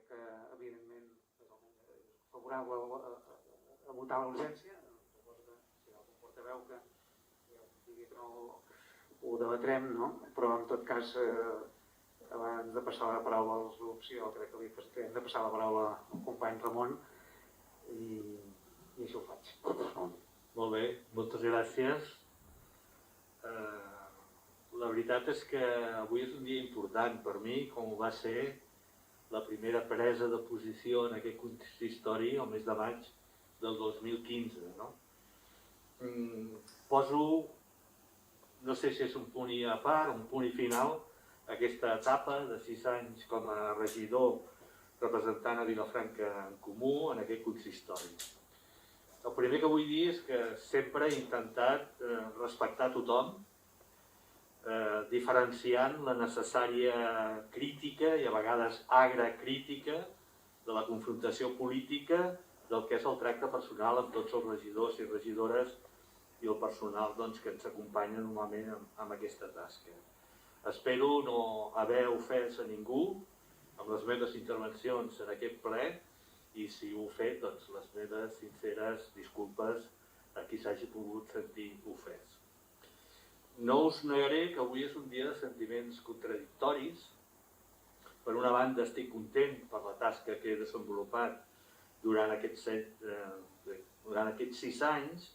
que evidentment és favorable a votar l'urgència. Suposo que si hi ha algun portaveu que digui que no ho debatrem, no? Però en tot cas, abans de passar la paraula als grups, jo crec que hem de passar la paraula al company Ramon i això ho faig. Molt bé, moltes gràcies. La veritat és que avui és un dia important per mi, com va ser la primera presa de posició en aquest consistori el mes de maig del 2015. No? Poso, no sé si és un punt i a part, un punt i final, aquesta etapa de 6 anys com a regidor representant a Vilafranca en Comú en aquest consistori. El primer que vull dir és que sempre he intentat respectar tothom, diferenciant la necessària crítica i a vegades agra crítica de la confrontació política del que és el tracte personal amb tots els regidors i regidores i el personal que ens acompanya normalment en aquesta tasca. Espero no haver ofès a ningú amb les meves intervencions en aquest ple i si ho he fet, doncs les meves sinceres disculpes a qui s'hagi pogut sentir ofès. No us negaré que avui és un dia de sentiments contradictoris. Per una banda estic content per la tasca que he desenvolupat durant aquests 6 anys,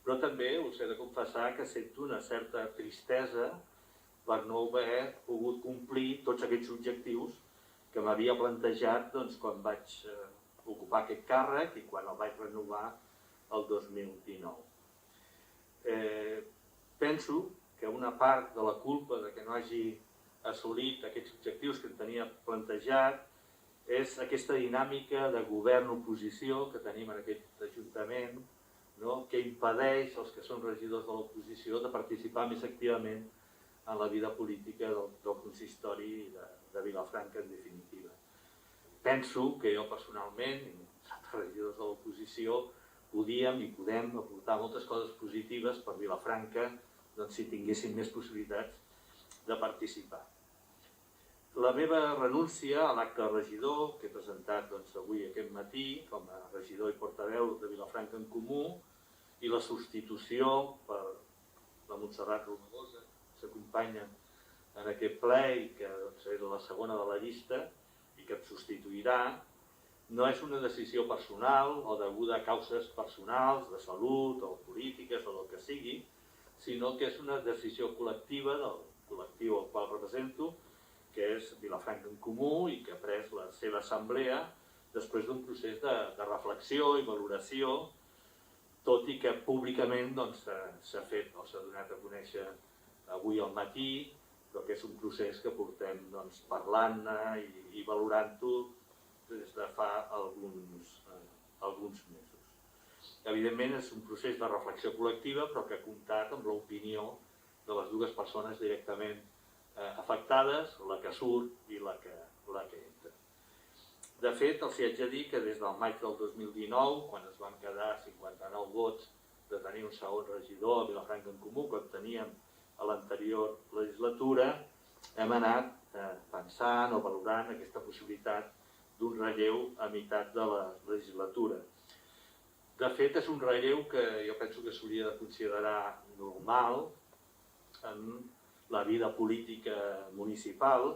però també us he de confessar que sento una certa tristesa per no haver pogut complir tots aquests objectius que m'havia plantejat quan vaig ocupar aquest càrrec i quan el vaig renovar el 2019. Penso que una part de la culpa de que no hagi assolit aquests objectius que em tenia plantejat és aquesta dinàmica de govern-oposició que tenim en aquest Ajuntament, que impedeix als que són regidors de l'oposició de participar més activament en la vida política del consistori de Vilafranca, en definitiva. Penso que jo personalment, i els regidors de l'oposició, podíem i podem aportar moltes coses positives per Vilafranca si tinguéssim més possibilitats de participar. La meva renúncia a l'acte de regidor, que he presentat avui aquest matí com a regidor i portaveu de Vilafranca en Comú, i la substitució per la Montserrat Romagosa, que s'acompanya en aquest ple i que era la segona de la llista i que em substituirà, no és una decisió personal o deguda a causes personals, de salut o polítiques o del que sigui, sinó que és una decisió col·lectiva del col·lectiu al qual represento, que és Vilafranca en Comú i que ha pres la seva assemblea després d'un procés de reflexió i valoració, tot i que públicament s'ha fet o s'ha donat a conèixer avui al matí, però que és un procés que portem parlant-ne i valorant-ho des de fa alguns mesos. Evidentment és un procés de reflexió col·lectiva, però que ha comptat amb l'opinió de les dues persones directament afectades, la que surt i la que entra. De fet, els haig de dir que des del maig del 2019, quan es van quedar 59 vots de tenir un segon regidor a Vilafranca en Comú, com teníem a l'anterior legislatura, hem anat pensant o valorant aquesta possibilitat d'un relleu a meitat de la legislatura. De fet, és un relleu que jo penso que s'hauria de considerar normal en la vida política municipal,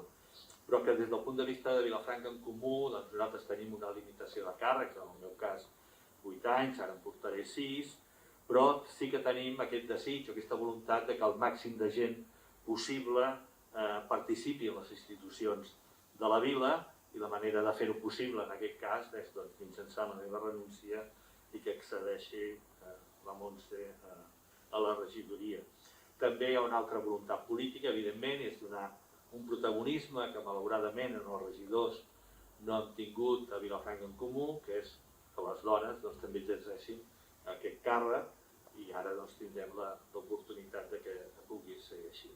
però que des del punt de vista de Vilafranca en Comú nosaltres tenim una limitació de càrrecs, en el meu cas 8 anys, ara en portaré 6, però sí que tenim aquest desig o aquesta voluntat que el màxim de gent possible participi en les institucions de la vila i la manera de fer-ho possible en aquest cas és mitjançant la meva renúncia i que accedeixi la Montse a la regidoria. També hi ha una altra voluntat política, evidentment, és donar un protagonisme que malauradament els regidors no han tingut a Vilafranca en Comú, que és que les dones també exerceixin aquest càrrec i ara tindrem l'oportunitat que pugui ser així.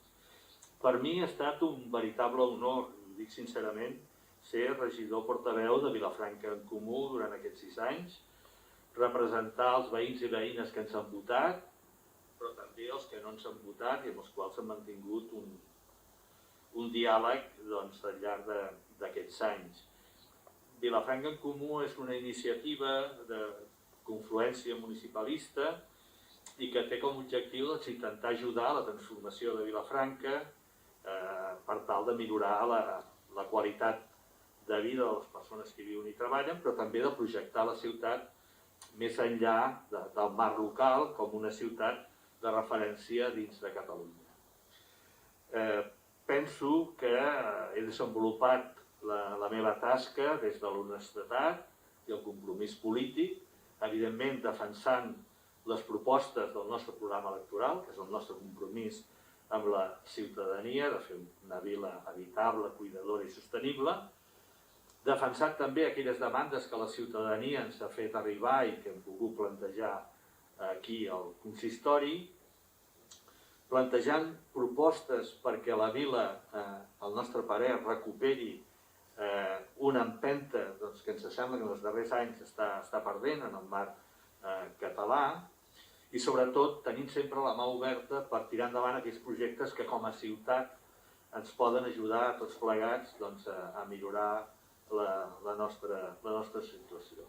Per mi ha estat un veritable honor, ho dic sincerament, ser regidor portaveu de Vilafranca en Comú durant aquests 6 anys, representar els veïns i veïnes que ens han votat, però també els que no ens han votat i amb els quals hem mantingut un diàleg al llarg d'aquests anys. Vilafranca en Comú és una iniciativa de confluència municipalista i que té com a objectiu intentar ajudar a la transformació de Vilafranca per tal de millorar la qualitat de vida de les persones que hi viuen i treballen, però també de projectar la ciutat més enllà del marc local com una ciutat de referència dins de Catalunya. Penso que he desenvolupat la meva tasca des de l'honestedat i el compromís polític, evidentment defensant les propostes del nostre programa electoral, que és el nostre compromís amb la ciutadania, de fer una vila habitable, cuidadora i sostenible, defensant també aquelles demandes que la ciutadania ens ha fet arribar i que hem pogut plantejar aquí al consistori, plantejant propostes perquè la vila, al nostre parer, recuperi una empenta que ens sembla que en els darrers anys està perdent en el marc català, i sobretot tenint sempre la mà oberta per tirar endavant aquells projectes que com a ciutat ens poden ajudar a tots plegats a millorar la nostra situació.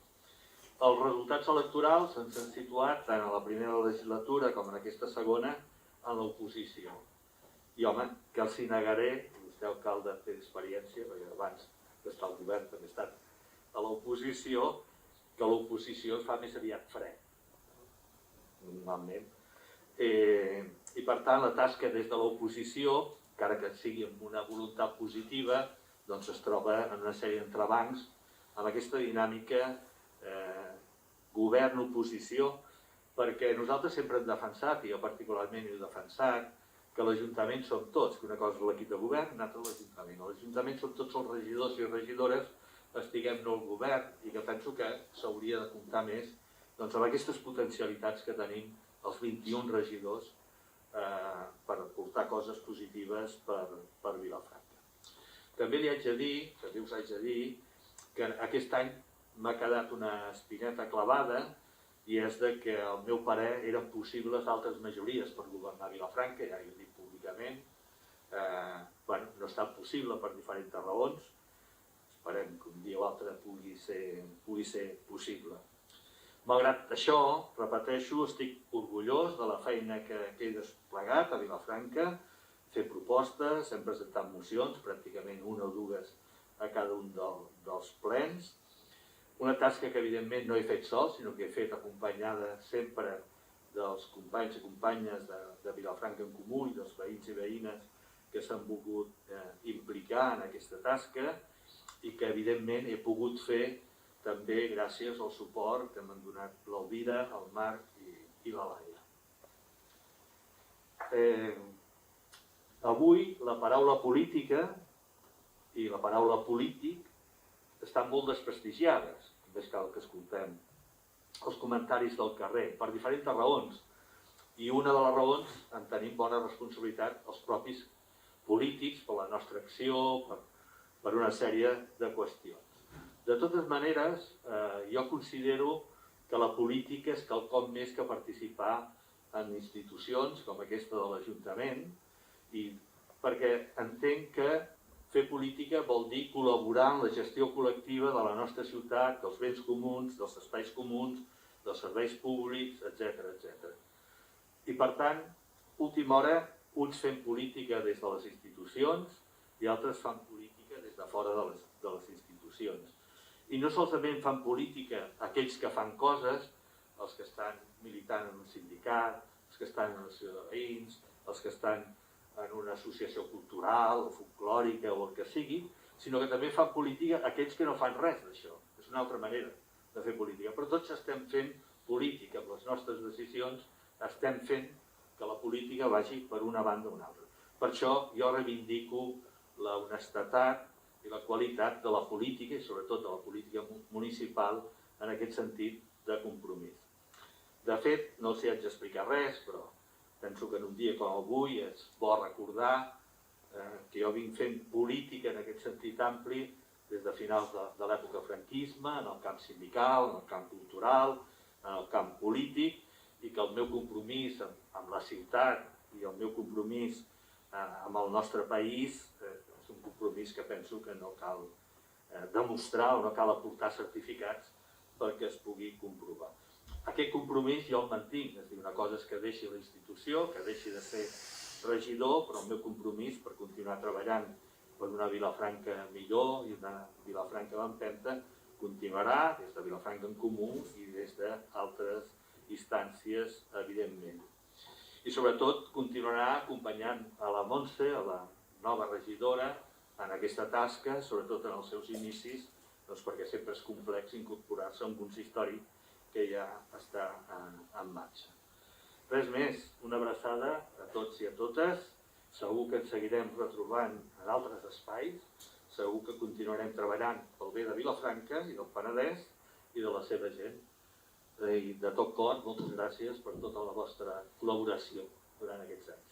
Els resultats electorals ens han situat tant a la primera legislatura com en aquesta segona en l'oposició. I home, que els hi negaré, vostè alcalde té experiència, perquè abans d'estar al govern també ha estat a l'oposició, que l'oposició es fa més aviat fred, normalment. I per tant la tasca des de l'oposició, encara que sigui amb una voluntat positiva, doncs es troba en una sèrie d'entrebancs amb aquesta dinàmica govern-oposició, perquè nosaltres sempre hem defensat, i jo particularment he defensat, que l'Ajuntament som tots, que una cosa és l'equip de govern, una altra l'Ajuntament. L'Ajuntament som tots els regidors i regidores, estiguem no al govern, i que penso que s'hauria de comptar més amb aquestes potencialitats que tenim els 21 regidors per portar coses positives per Vilafranca. També li haig de dir, també us haig de dir, que aquest any m'ha quedat una espineta clavada, i és que al meu parer eren possibles altres majories per governar Vilafranca, ja ho dic públicament. No ha estat possible per diferents raons, esperem que un dia o altre pugui ser possible. Malgrat això, repeteixo, estic orgullós de la feina que he desplegat a Vilafranca, fer propostes, hem presentat mocions, pràcticament una o dues a cada un dels plens. Una tasca que evidentment no he fet sol, sinó que he fet acompanyada sempre dels companys i companyes de Vilafranca en Comú i dels veïns i veïnes que s'han volgut implicar en aquesta tasca i que evidentment he pogut fer també gràcies al suport que m'han donat l'Elvira, el Marc i la Laia. Avui la paraula política i la paraula polític estan molt desprestigiades, només cal que escoltem els comentaris del carrer, per diferents raons. I una de les raons en tenim bona responsabilitat els propis polítics per la nostra acció, per una sèrie de qüestions. De totes maneres, jo considero que la política és quelcom més que participar en institucions com aquesta de l'Ajuntament, perquè entenc que fer política vol dir col·laborar en la gestió col·lectiva de la nostra ciutat, dels béns comuns, dels espais comuns, dels serveis públics, etc. I per tant, última hora, uns fem política des de les institucions i altres fan política des de fora de les institucions. I no solament fan política aquells que fan coses, els que estan militant en un sindicat, els que estan en una associació de veïns, els que estan en una associació cultural o folclòrica o el que sigui, sinó que també fan política aquells que no fan res d'això. És una altra manera de fer política. Però tots estem fent política, amb les nostres decisions estem fent que la política vagi per una banda o una altra. Per això jo reivindico la honestedat i la qualitat de la política i sobretot de la política municipal en aquest sentit de compromís. De fet, no els hi haig d'explicar res, però penso que en un dia com avui és bo recordar que jo vinc fent política en aquest sentit ampli des de finals de l'època franquisme, en el camp sindical, en el camp cultural, en el camp polític, i que el meu compromís amb la ciutat i el meu compromís amb el nostre país és un compromís que penso que no cal demostrar o no cal aportar certificats perquè es pugui comprovar. Aquest compromís jo el mantinc, és a dir, una cosa és que deixi la institució, que deixi de ser regidor, però el meu compromís per continuar treballant per una Vilafranca millor i una Vilafranca d'empenta continuarà des de Vilafranca en Comú i des d'altres instàncies, evidentment. I sobretot continuarà acompanyant a la Montse, a la nova regidora, en aquesta tasca, sobretot en els seus inicis, perquè sempre és complex incorporar-se a un consistori que ja està en marxa. Res més, una abraçada a tots i a totes. Segur que ens seguirem retrobant en altres espais, segur que continuarem treballant pel bé de Vilafranca i del Penedès i de la seva gent. I de tot cor, moltes gràcies per tota la vostra col·laboració durant aquests anys.